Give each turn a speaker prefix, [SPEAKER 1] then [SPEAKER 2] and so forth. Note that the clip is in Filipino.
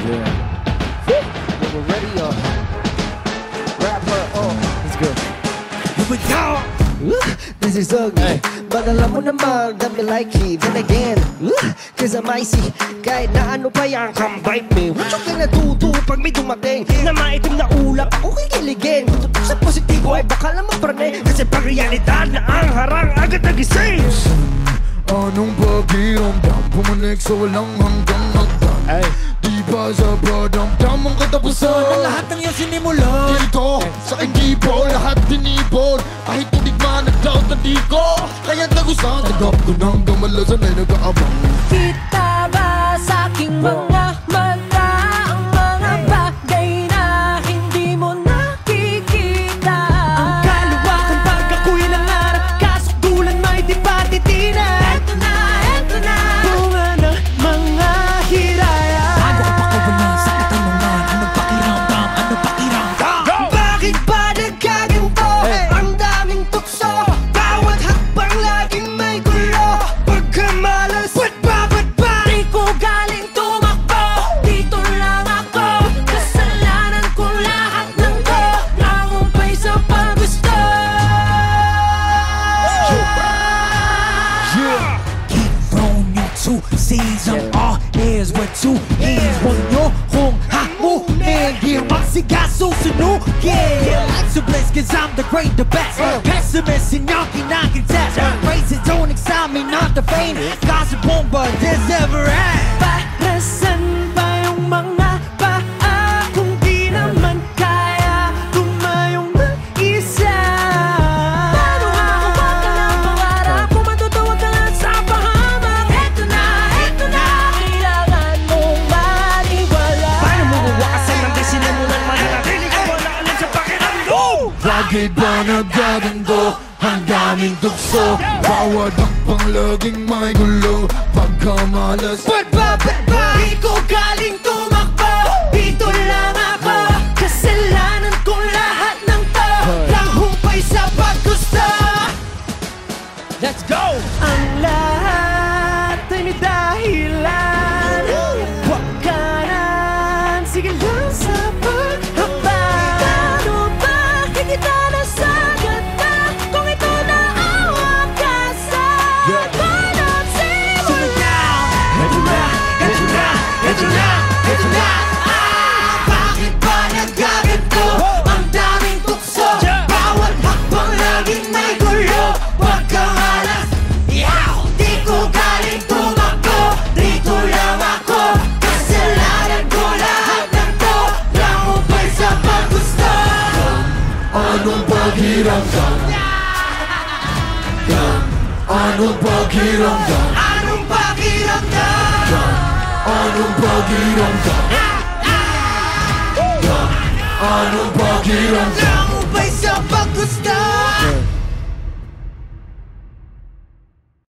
[SPEAKER 1] Yeah. We're ready, rapper, let's go.
[SPEAKER 2] Here we go.
[SPEAKER 3] This is ugly, but alam mo naman that me like it. Then again, cause I'm icy. Kahit na ano pa yan, come bite me. What you gonna do pag may dumating na maitim na ulap, ako kikiligin. Kung tutok sa positibo ay baka lang maprane. Kasi pag realidad na ang harang agad nagising.
[SPEAKER 4] Anong pakiramdam? Bumalik sa walang hanggang hagdan. Di ba sa pradamdam ang katapusan
[SPEAKER 2] Ang lahat ng iyong sinimulan
[SPEAKER 4] dito sa ekipo, lahat tinipon. Kahit hindi man nag-doubt na di ko kaya tagusan. Tagap ko nang gamalasan ay nag-aabang.
[SPEAKER 5] Kita ba sa aking mga mata ang mga bagay na hindi mo nakikita?
[SPEAKER 2] Ang kalawakan pag ako'y nangarap, kasukdulan may di pa titina.
[SPEAKER 5] Eto na
[SPEAKER 2] Bunga ng mga hiraya.
[SPEAKER 6] Bago ka pa kawalan sa katanungan, anong pakiramdam, anong pakiramdam?
[SPEAKER 3] Bakit ba nagkaganto? Ang daming tukso, bawat hakbang laging may gulo. Pagkamalas, ba't ba?
[SPEAKER 5] Di ko galing tumakbo, dito lang ako. Kasalanan ko lahat ng to, nangumpay sa paggusto.
[SPEAKER 6] Keep throwing your two C's on all ears with two hands. Huwag nyo kong hamunin, di magsigaso sunugin. Life's a bliss cause I'm the great, the best. Pessimist and y'all cannot contest. Praise it, don't examine, not the faint. Gossip won't but this never ends.
[SPEAKER 5] Para saan ba yung mga paa kung di naman kaya tumayong mag-isa? Paano ako wag ka ng pangarap kung matutuwag ka lang sa pahamak? Eto na, kailangan mong maniwala.
[SPEAKER 3] Paano mo wawakasan ng di sinimulan? Mananatili ka wala alin sa pakiramdam.
[SPEAKER 4] Bakit ba nagkaganto? Ang daming tukso, bawat hakbang laging may gulo. Pagkamalas,
[SPEAKER 3] Ba't ba?
[SPEAKER 5] Di ko galing tumakbo, dito lang ako. Kasalanan ko lahat ng to, nanghumpay sa paggusto.
[SPEAKER 3] Let's go!
[SPEAKER 5] Ang lahat ay may dahilan. Huwag ka nang sige lang sa paghaba. Paano ba kita nasagata kung ito na ang wakasan? Walang simula.
[SPEAKER 2] Ito na.
[SPEAKER 5] Bakit ba nagkaganto? Ang daming tukso, bawat hakbang laging may gulo. Huwag kang alas, di ko galing tumakbo, dito lang ako. Kasalanan ko lahat ng to, nangumpay sa paggusto.
[SPEAKER 4] anong pakiramdam? Anong pakiramdam?
[SPEAKER 5] Anong pakiramdam?
[SPEAKER 4] Anong pakiramdam? Anong pakiramdam?